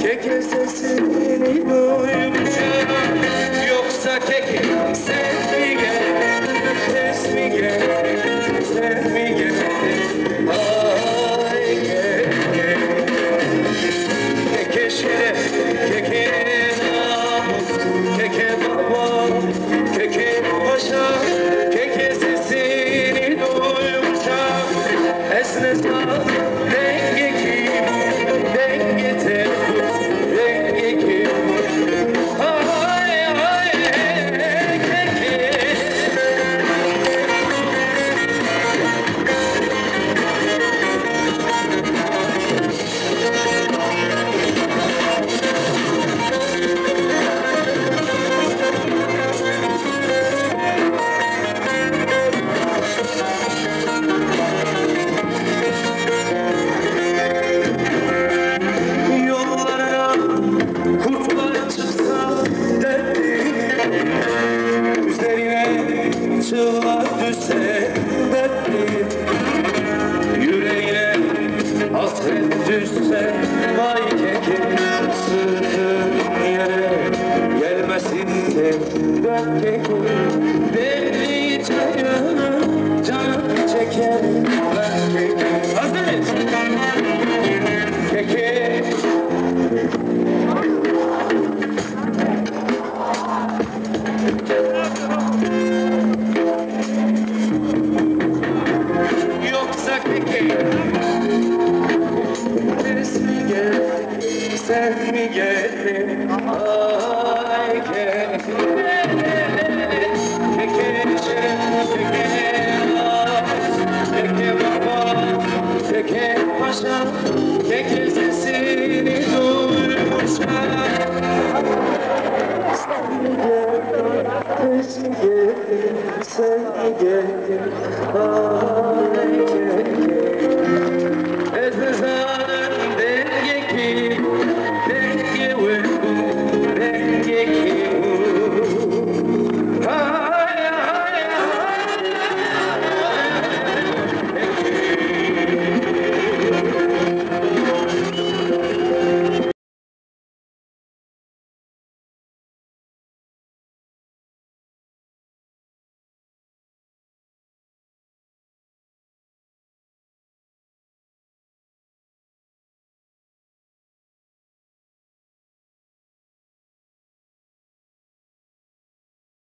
Keke sesini duyunca, yoksa keke sen mi geldin, ses mi geldin, sen mi geldin? Ay keke, keke şeref, keke namus, keke baba, keke paşa, keke sesini duyunca, esnesa denge kim, denge tepki. Çığlar düşse dertli, yüreğine hasret düşse vay keke, sırtın yere gelmesin tek keke, belli canı çeker ben keke. Hazırız. Keke. Sen mi geldin? Ay keke, keke şeref, keke namus, keke baba, keke paşa,